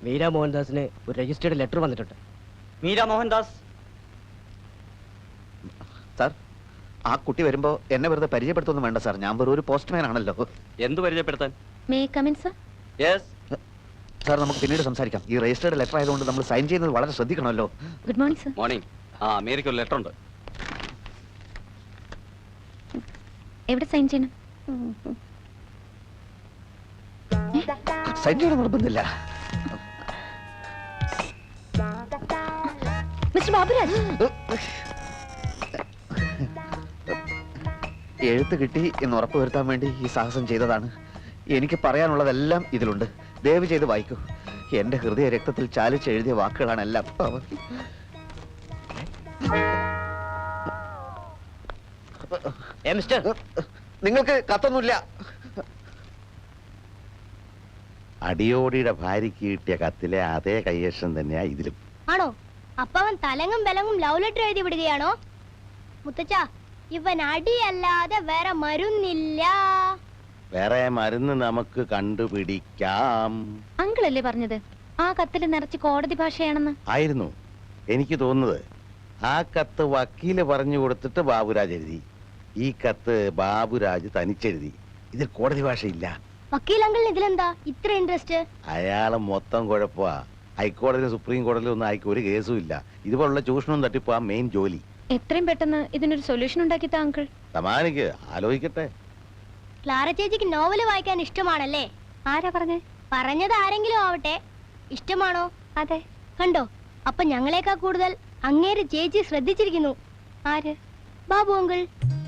മീര മോഹൻദാസിന് ഒരു registered letter വന്നിട്ടുണ്ട്. Meera Mohandas sir, ആ കുട്ടി വരുമ്പോ എന്നെ വെറുതെ പരിചയപ്പെടുത്തൊന്നും വേണ്ട സാർ. ഞാൻ വെറും ഒരു പോസ്റ്റ്മാൻ ആണല്ലോ. എന്ത് പരിചയപ്പെടുത്താൻ? May come in sir? Yes sir, നമുക്ക് പിന്നീട് സംസാരിക്കാം. ഈ രജിസ്റ്റേർഡ് ലെറ്റർ ആയതുകൊണ്ട് നമ്മൾ സൈൻ ചെയ്യുന്നത് വളരെ ശ്രദ്ധിക്കണമല്ലോ. Good morning sir. Morning. America ഒരു ലെറ്റർ ഉണ്ട്. എവിടെ സൈൻ ചെയ്യണം? സൈൻ ചെയ്യണം നിർബന്ധമില്ല. മിസ്റ്റർ ബാബുരാജ്, എഴുത്ത് കിട്ടി എന്ന് ഉറപ്പുവരുത്താൻ വേണ്ടി ഈ സാഹസം ചെയ്തതാണ്. എനിക്ക് പറയാനുള്ളതെല്ലാം ഇതിലുണ്ട്. ദയവ് ചെയ്ത് വായിക്കൂ. എന്റെ ഹൃദയ രക്തത്തിൽ ചാലിച്ചെഴുതിയ വാക്കുകളാണ് എല്ലാം. മിസ്റ്റർ, നിങ്ങൾക്ക് കത്തൊന്നുമില്ല? അടിയോടിയുടെ ഭാര്യയ്ക്ക് കിട്ടിയ കത്തിലെ അതേ കയ്യേഷം തന്നെയാ ഇതിലും. ആണോ? അപ്പൊ അവൻ തലങ്ങും ബലങ്ങും ലവ് ലെറ്റർ എഴുതി വിടുകയാണോ? മുത്തച്ഛ, ഇവൻ അടിയല്ലാതെ വേറെ മരുന്നില്ല. വേറെ മരുന്ന് നമുക്ക് കണ്ടുപിടിക്കാം. അങ്കിളല്ലേ പറഞ്ഞത് ആ കത്തിൽ നിറച്ച് കോടതി ഭാഷയാണെന്ന്? ആയിരുന്നു. എനിക്ക് തോന്നുന്നത് ആ കത്ത് വക്കീല് പറഞ്ഞു കൊടുത്തിട്ട് ബാബുരാജ് എഴുതി. ഈ കത്ത് ബാബുരാജ് തനിച്ചെഴുതി. ഇതിൽ കോടതി ഭാഷയില്ല. വക്കീൽ അങ്കിളിന് ഇതിലെന്താ ഇത്ര ഇൻട്രസ്റ്റ്? അയാള് മൊത്തം കുഴപ്പമാ. ഹൈക്കോടതിയിലും സുപ്രീം കോടതിയിലും ഒന്നും അയക്കും ഒരു കേസും ഇല്ല. ഇതുപോലുള്ള ചൂഷണവും തട്ടിപ്പാ മെയിൻ ജോലി. എത്രയും പെട്ടെന്ന് ഇതിനൊരു സൊല്യൂഷൻ ഉണ്ടാക്കി താ അങ്കിൾ. സമാനിക്ക് ആലോചിക്കട്ടെ. ക്ലാര ചേച്ചിക്ക് നോവല് വായിക്കാൻ ഇഷ്ടമാണല്ലേ? ആരാ പറഞ്ഞേ? പറഞ്ഞത് ആരെങ്കിലും ആവട്ടെ. ഇഷ്ടമാണോ? അതെ. കണ്ടോ, അപ്പൊ ഞങ്ങളെക്കാൾ കൂടുതൽ അങ്ങേര് ചേച്ചി ശ്രദ്ധിച്ചിരിക്കുന്നു. ആര്? ബാബു അങ്കിൾ.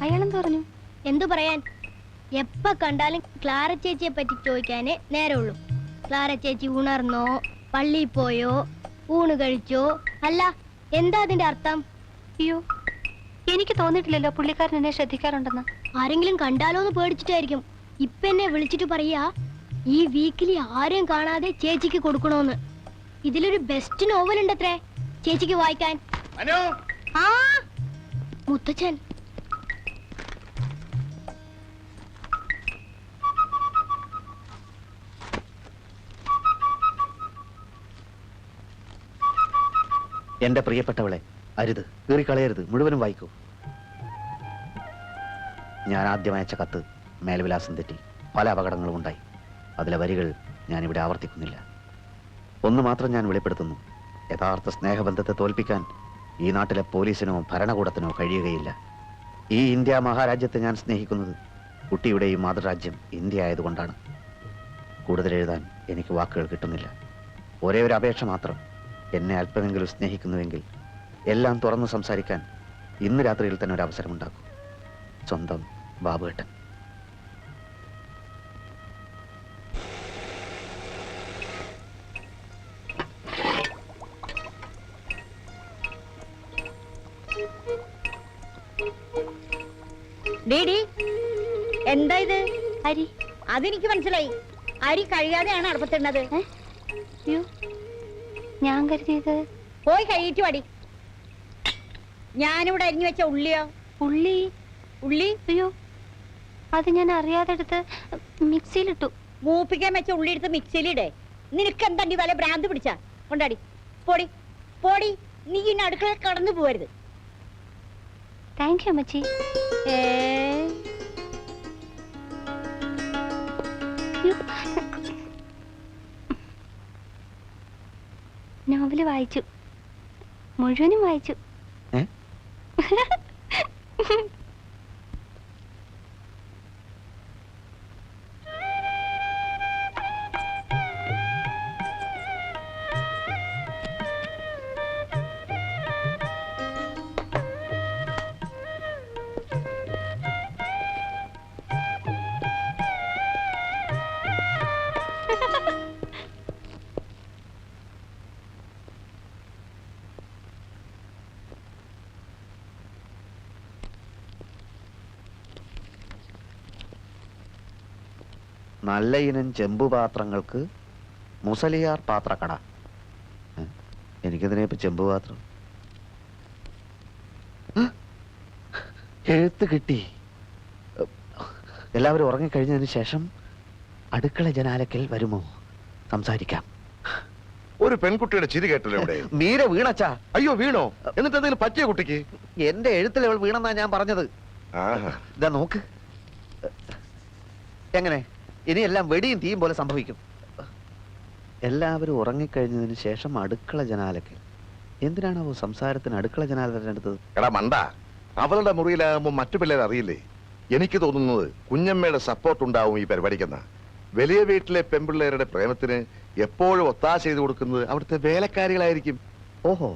അയാളെന്ത് പറഞ്ഞു? എന്തു പറയാൻ, എപ്പ കണ്ടാലും ക്ലാര ചേച്ചിയെ പറ്റി ചോദിക്കാനേ നേരമുള്ളൂ. ക്ലാര ചേച്ചി ഉണർന്നോ, പള്ളിയിൽ പോയോ, ഊണ് കഴിച്ചോ? അല്ല, എന്താ അതിന്റെ അർത്ഥം? അയ്യോ, എനിക്ക് തോന്നിയിട്ടില്ലല്ലോ പുള്ളിക്കാരൻ എന്നെ ശ്രദ്ധിക്കാറുണ്ടെന്ന്. ആരെങ്കിലും കണ്ടാലോന്ന് പേടിച്ചിട്ടായിരിക്കും ഇപ്പൊ എന്നെ വിളിച്ചിട്ട് പറയാ ഈ വീക്കിലി ആരും കാണാതെ ചേച്ചിക്ക് കൊടുക്കണോന്ന്. ഇതിലൊരു ബെസ്റ്റ് നോവൽ ഉണ്ടത്രേ ചേച്ചിക്ക് വായിക്കാൻ. ആ മുത്തച്ഛൻ. എന്റെ പ്രിയപ്പെട്ടവളെ, അരുത്, കീറിക്കളയരുത്, മുഴുവനും വായിക്കൂ. ഞാൻ ആദ്യം അയച്ച കത്ത് മേൽവിലാസം തെറ്റി പല അപകടങ്ങളും ഉണ്ടായി. അതിലെ വരികൾ ഞാനിവിടെ ആവർത്തിക്കുന്നില്ല. ഒന്ന് മാത്രം ഞാൻ വെളിപ്പെടുത്തുന്നു: യഥാർത്ഥ സ്നേഹബന്ധത്തെ തോൽപ്പിക്കാൻ ഈ നാട്ടിലെ പോലീസിനോ ഭരണകൂടത്തിനോ കഴിയുകയില്ല. ഈ ഇന്ത്യ മഹാരാജ്യത്തെ ഞാൻ സ്നേഹിക്കുന്നത് കുട്ടിയുടെ ഈ മാതൃരാജ്യം ഇന്ത്യ ആയതുകൊണ്ടാണ്. കൂടുതൽ എഴുതാൻ എനിക്ക് വാക്കുകൾ കിട്ടുന്നില്ല. ഒരേ ഒരു അപേക്ഷ മാത്രം: എന്നെ അല്പമെങ്കിലും സ്നേഹിക്കുന്നുവെങ്കിൽ എല്ലാം തുറന്നു സംസാരിക്കാൻ ഇന്ന് രാത്രിയിൽ തന്നെ ഒരു അവസരമുണ്ടാക്കും. സ്വന്തം ബാബുവേട്ടൻ. എന്താ ഇത്? അരി. അതെനിക്ക് മനസ്സിലായി. അരി കഴിയാതെയാണ് അടുപ്പത്തിടുന്നത്. അയ്യോ, ഞാൻ കരുതിയത്. പോയി കഴിയിട്ട് പാടി. ഞാനിവിടെ അരിഞ്ഞു വെച്ച ഉള്ളിയോ? ഉള്ളി? ഉള്ളി? അയ്യോ, അത് ഞാൻ അറിയാതെ എടുത്ത് മിക്സിയിലിട്ടു. മൂപ്പിക്കാൻ വെച്ച ഉള്ളി എടുത്ത് മിക്സിയിലിടേ. നിനക്ക് എന്താ വല്ല ഭ്രാന്ത് പിടിച്ചാ? കൊണ്ടാടി പോടി പോടി. നീ ഇന്ന് അടുക്കളയിൽ കടന്നു പോവരുത്. താങ്ക് യു അമ്മച്ചി. നോവല് വായിച്ചു, മുഴുവനും വായിച്ചു. നല്ല ഇനം ചെമ്പുപാത്രങ്ങൾക്ക് മുസലിയാർ പാത്രക്കട. എനിക്കതിനെ ഇപ്പൊ ചെമ്പുപാത്രം. എഴുത്ത് കിട്ടി. എല്ലാവരും ഉറങ്ങിക്കഴിഞ്ഞതിന് ശേഷം അടുക്കള ജനാലക്കൽ വരുമോ? സംസാരിക്കാം. ഒരു പെൺകുട്ടിയുടെ ചിരി കേട്ടല്ലോ ഇവിടെ. മീര വീണച്ചാ. അയ്യോ വീണോ? എന്നിട്ട് എന്തെങ്കിലും പറ്റിയ കുട്ടിക്ക്? എന്റെ എഴുത്തിൽ അവൾ വീണെന്നാ ഞാൻ പറഞ്ഞത്. ആഹാ. ഇതാ നോക്ക്. എങ്ങനെ ഇനിയെല്ലാം വെടിയും തീയും പോലെ സംഭവിക്കും. എല്ലാവരും ഉറങ്ങിക്കഴിഞ്ഞതിന് ശേഷം അടുക്കള ജനാലയ്ക്ക്. എന്തിനാണാവോ സംസാരത്തിന് അടുക്കള ജനാല തിരഞ്ഞെടുത്തത്? എടാ മണ്ട, അവളുടെ മുറിയിലാകുമ്പോ മറ്റു പിള്ളേർ അറിയില്ലേ? എനിക്ക് തോന്നുന്നത് കുഞ്ഞമ്മയുടെ സപ്പോർട്ട് ഉണ്ടാവും ഈ പരിപാടിക്കെന്ന. വലിയ വീട്ടിലെ പെൺപിള്ളേരുടെ പ്രേമത്തിന് എപ്പോഴും ഒത്താശ ചെയ്തു കൊടുക്കുന്നത് അവിടുത്തെ വേലക്കാരികളായിരിക്കും. ഓഹോ,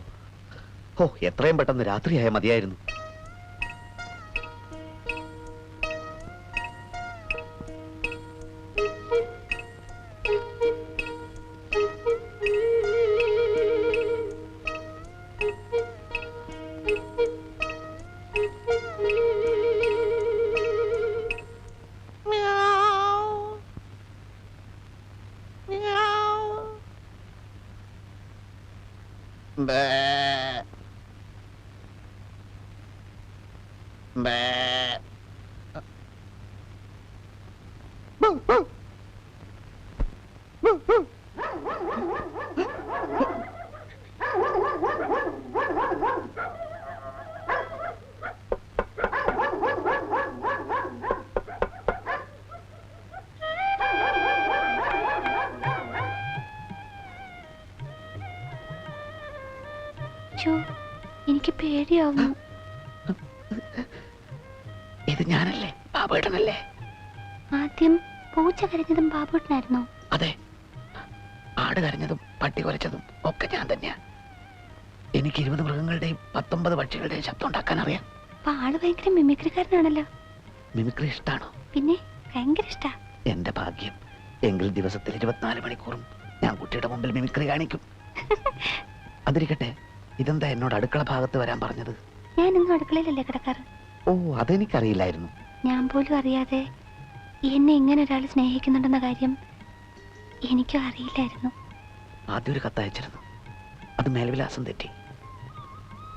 ഓ എത്രയും പെട്ടെന്ന് രാത്രിയായ മതിയായിരുന്നു. എനിക്ക് പേടിയാവുന്നു. ഇത് ഞാനല്ലേ, ബാബുവേട്ടനല്ലേ? ആദ്യം പൂച്ച കരഞ്ഞതും ബാബുവേട്ടനായിരുന്നോ? അതെ, ആട് കരഞ്ഞതും പട്ടി കുരച്ചതും ഒക്കെ ഞാൻ തന്നെയാ. എനിക്ക് 20 മൃഗങ്ങളുടെയും 19 പക്ഷികളുടെയും ശബ്ദം ഉണ്ടാക്കാൻ അറിയാം. അപ്പൊ ആള് ഭയങ്കര മിമിക്രിക്കാരനാണല്ലോ. മിമിക്രി ഇഷ്ടാണോ? പിന്നെ ഭയങ്കര ഇഷ്ടാ. എന്റെ ഭാഗ്യം. എങ്കിൽ ദിവസത്തിൽ 24 മണിക്കൂറും ഞാൻ കുട്ടിയുടെ മുമ്പിൽ മിമിക്രി കാണിക്കും. അതിരിക്കട്ടെ, ഇതെന്താ എന്നോട് അടുക്കള ഭാഗത്ത് വരാൻ പറഞ്ഞത്? ഞാൻ ഇന്ന് അടുക്കളയിലല്ലേ കിടക്കാറ്. ഓ, അതെനിക്കറിയില്ലായിരുന്നു. ഞാൻ പോലും അറിയാതെ എന്നെ ഇങ്ങനെ ഒരാൾ സ്നേഹിക്കുന്നുണ്ടെന്ന കാര്യം എനിക്കും അറിയില്ലായിരുന്നു. ആദ്യം ഒരു കത്തയച്ചിരുന്നു. അത് മേൽവിലാസം തെറ്റി.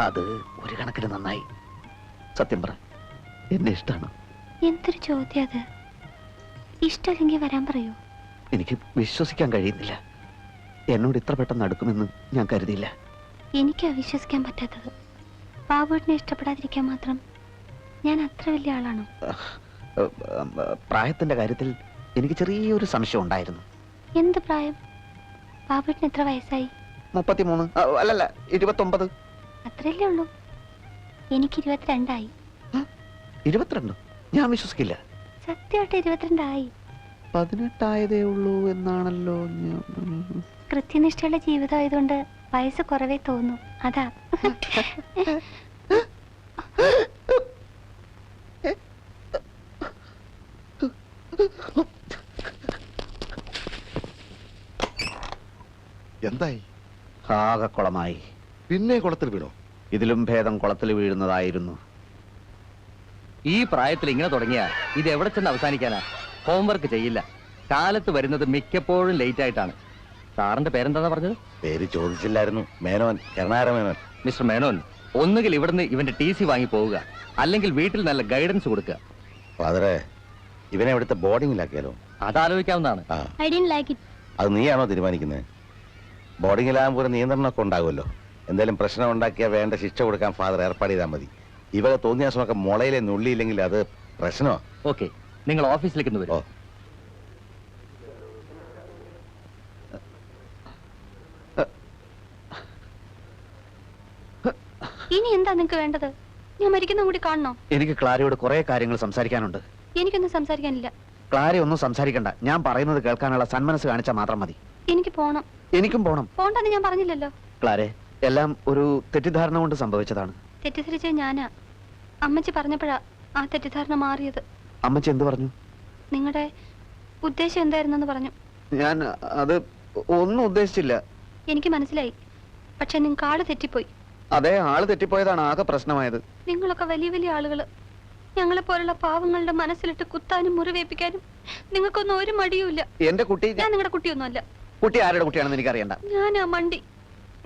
അത് ഒരു കണക്കിന് നന്നായി. സത്യം പറ, എന്നെ ഇഷ്ടമാണ്. എന്തൊരു ചോദ്യം അത്. ഇഷ്ടമല്ലെങ്കിൽ വരാൻ പറയൂ. എനിക്ക് വിശ്വസിക്കാൻ കഴിയുന്നില്ല. എന്നോട് ഇത്ര പെട്ടെന്ന് അടുക്കുമെന്ന് ഞാൻ കരുതിയില്ല. എനിക്ക് അവിശ്വസിക്കാൻ പറ്റാത്തത്. ബാബുവിനെ ഇഷ്ടപ്പെടാതിരിക്കാൻ മാത്രം ഞാൻ അത്ര വലിയ ആളാണോ? പ്രായത്തിന്റെ കാര്യത്തിൽ എനിക്ക് ചെറിയൊരു സംശയം ഉണ്ടായിരുന്നു. എന്ത് പ്രായം? ബാബുവിന് എത്ര വയസ്സായി? 33. അല്ലല്ല, 29. അത്രയല്ലേ ഉള്ളൂ. എനിക്ക് 22 ആയി. 22? ഞാൻ വിശ്വസിക്കില്ല. സത്യമായിട്ട് 22 ആയി. 18 ആയതേ ഉള്ളൂ എന്നാണല്ലോ. കൃത്യനിഷ്ഠയുള്ള ജീവിതം ആയതുകൊണ്ട് വയസ്സ് കുറവേ തോന്നു. അതാ. എന്തായി? ആകെ കുളമായി. പിന്നെ കുളത്തിൽ വീണോ? ഇതിലും ഭേദം കുളത്തിൽ വീഴുന്നതായിരുന്നു. ഈ പ്രായത്തിൽ ഇങ്ങനെ തുടങ്ങിയ ഇത് എവിടെ ചെന്ന് അവസാനിക്കാനാ? ഹോംവർക്ക് ചെയ്യില്ല. കാലത്ത് വരുന്നത് മിക്കപ്പോഴും ലേറ്റ് ആയിട്ടാണ്. സാറിന്റെ പേരെന്താ പറഞ്ഞത്? പേര് ചോദിച്ചില്ലായിരുന്നു. മേനോൻ, കരുണാകര മേനോൻ. മിസ്റ്റർ മേനോൻ, ഒന്നുകിൽ ഇവിടുന്ന് ഇവന്റെ TC വാങ്ങി പോവുക, അല്ലെങ്കിൽ വീട്ടിൽ നല്ല ഗൈഡൻസ് കൊടുക്കുക. ഫാദറെ, ഇവനെ ഇവിടുത്തെ ബോർഡിങ്ങിലാക്കിയാലോ? അതാലോചിക്കാവുന്നതാണ്. ആ, I didn't like it. അത് നീയാണോ തീരുമാനിക്കുന്നത്? ബോർഡിങ്ങിലാകുമ്പോൾ ഒരു നിയന്ത്രണമൊക്കെ ഉണ്ടാകുമല്ലോ. എന്തെങ്കിലും പ്രശ്നം ഉണ്ടാക്കിയാൽ വേണ്ട ശിക്ഷ കൊടുക്കാൻ ഫാദർ ഏർപ്പാട് ചെയ്താൽ മതി. ഇവരെ തോന്നിയാസമൊക്കെ മുളയിലെ നുള്ളിയില്ലെങ്കിൽ അത് പ്രശ്നമോ? ഓക്കെ, നിങ്ങൾ ഓഫീസിലേക്ക് ഒന്ന് ഓ, വരും. ഇനി എന്താ നിങ്ങക്ക് വേണ്ടത്? ഞാൻ മരിക്കുന്ന കൂടി കാണണോ? എനിക്ക് ക്ലാരയോട് കുറെ കാര്യങ്ങൾ സംസാരിക്കാനുണ്ട്. എനിക്കൊന്നും സംസാരിക്കാനില്ല. ക്ലാര ഒന്നും സംസാരിക്കണ്ട. ഞാൻ പറയുന്നത് കേൾക്കാനുള്ള സന്മനസ് കാണിച്ചാൽ മാത്രം മതി. എനിക്ക് പോണം. എനിക്കും പോണം. പോണ്ടെന്ന് ഞാൻ പറഞ്ഞില്ലല്ലോ. ക്ലാരെ, എല്ലാം ഒരു തെറ്റിദ്ധാരണ കൊണ്ട് സംഭവിച്ചതാണ്. തെറ്റിദ്ധരിച്ച ഞാനാ. അമ്മച്ചി പറഞ്ഞപ്പോഴാ ആ തെറ്റിദ്ധാരണ മാറിയത്. അമ്മച്ചി എന്ത് പറഞ്ഞു? നിങ്ങളുടെ ഉദ്ദേശം എന്തായിരുന്നെന്ന് പറഞ്ഞു. ഞാൻ അത് ഒന്നും ഉദ്ദേശിച്ചില്ല. എനിക്ക് മനസ്സിലായി. പക്ഷെ നിങ്ങൾക്ക് ആള് തെറ്റിപ്പോയി. അതേ, ആള് തെറ്റിപ്പോയതാണ് ആകെ പ്രശ്നമായത്. നിങ്ങളൊക്കെ വലിയ വലിയ ആളുകള്. ഞങ്ങളെ പോലുള്ള പാവങ്ങളുടെ മനസ്സിലിട്ട് കുത്താനും മുറിവേപ്പിക്കാനും നിങ്ങൾക്കൊന്നും ഒരു മടിയുമില്ല. എന്റെ കുട്ടി ഞാൻ നിങ്ങളുടെ കുട്ടിയൊന്നുമല്ല. കുട്ടി ആരുടെ കുട്ടിയാണെന്ന് എനിക്കറിയണ്ട. ഞാനാ മണ്ടി.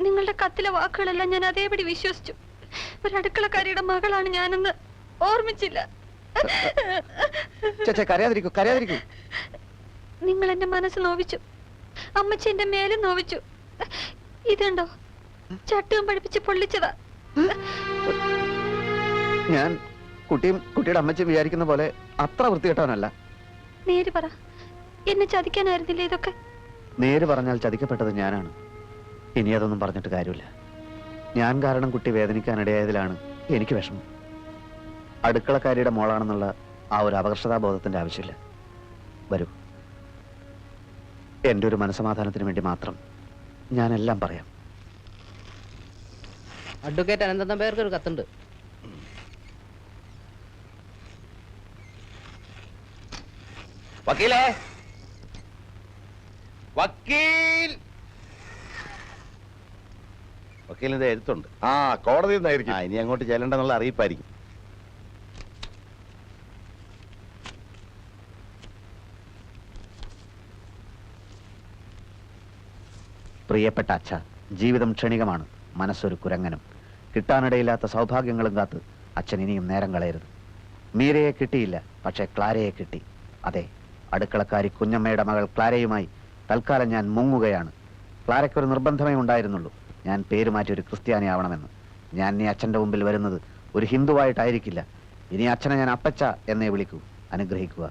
നിങ്ങളുടെ കത്തിലെ വാക്കുകളെല്ലാം ഞാൻ അതേപടി വിശ്വസിച്ചു. ഒരു അടുക്കളക്കാരിയുടെ മകളാണ് ഞാനെന്ന് ഓർമ്മിച്ചില്ല. ചേച്ചേ, കരയാതിരിക്കൂ, കരയാതിരിക്കൂ. നിങ്ങൾ എന്റെ മനസ്സ് നോവിച്ചു. അമ്മച്ചി എന്റെ മേലും നോവിച്ചു. ഇതുണ്ടോ? ചട്ടുകം പഠിപ്പിച്ച് പൊള്ളിച്ചതാ. ഞാൻ കുട്ടിയുടെ അമ്മച്ചി വിചാരിക്കുന്ന പോലെ അത്ര വൃത്തികെട്ടവനല്ല. നേര് പറ, എന്നെ ചതിക്കാനായിരുന്നില്ലേ ഇതൊക്കെ? നേര് പറഞ്ഞാൽ ചതിക്കപ്പെട്ടത് ഞാനാണ്. ഇനി അതൊന്നും പറഞ്ഞിട്ട് കാര്യമില്ല. ഞാൻ കാരണം കുട്ടി വേദനിക്കാനിടയായതിലാണ് എനിക്ക് വിഷമം. അടുക്കളക്കാരിയുടെ മോളാണെന്നുള്ള ആ ഒരു അപകർഷതാബോധത്തിന്റെ ആവശ്യമില്ല. വരൂ, എൻ്റെ ഒരു മനസമാധാനത്തിന് വേണ്ടി മാത്രം ഞാനെല്ലാം പറയാം. അഡ്വക്കേറ്റ് അനന്തം പേർക്ക് ഒരു കത്തുണ്ട്. വക്കീലേ, വക്കീലിന്റെ എഴുത്തുണ്ട്. ആ, കോടതിയിൽ നിന്നായിരിക്കും. ഇനി അങ്ങോട്ട് ചെല്ലണ്ടെന്നുള്ള അറിയിപ്പായിരിക്കും. പ്രിയപ്പെട്ട അച്ഛ, ജീവിതം ക്ഷണികമാണ്, മനസ്സൊരു കുരങ്ങനും. കിട്ടാനിടയില്ലാത്ത സൗഭാഗ്യങ്ങളും കാത്ത് അച്ഛൻ ഇനിയും നേരം കളയരുത്. മീരയെ കിട്ടിയില്ല, പക്ഷെ ക്ലാരയെ കിട്ടി. അതെ, അടുക്കളക്കാരി കുഞ്ഞമ്മയുടെ മകൾ ക്ലാരയുമായി തൽക്കാലം ഞാൻ മുങ്ങുകയാണ്. ക്ലാരയ്ക്കൊരു നിർബന്ധമേ ഉണ്ടായിരുന്നുള്ളൂ, ഞാൻ പേര് മാറ്റി ഒരു ക്രിസ്ത്യാനി ആവണമെന്ന്. ഞാൻ ഇനി അച്ഛൻ്റെ മുമ്പിൽ വരുന്നത് ഒരു ഹിന്ദുവായിട്ടായിരിക്കില്ല. ഇനി അച്ഛനെ ഞാൻ അപ്പച്ച എന്നേ വിളിക്കൂ. അനുഗ്രഹിക്കുക,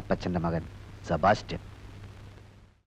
അപ്പച്ചൻ്റെ മകൻ സെബാസ്റ്റ്യൻ.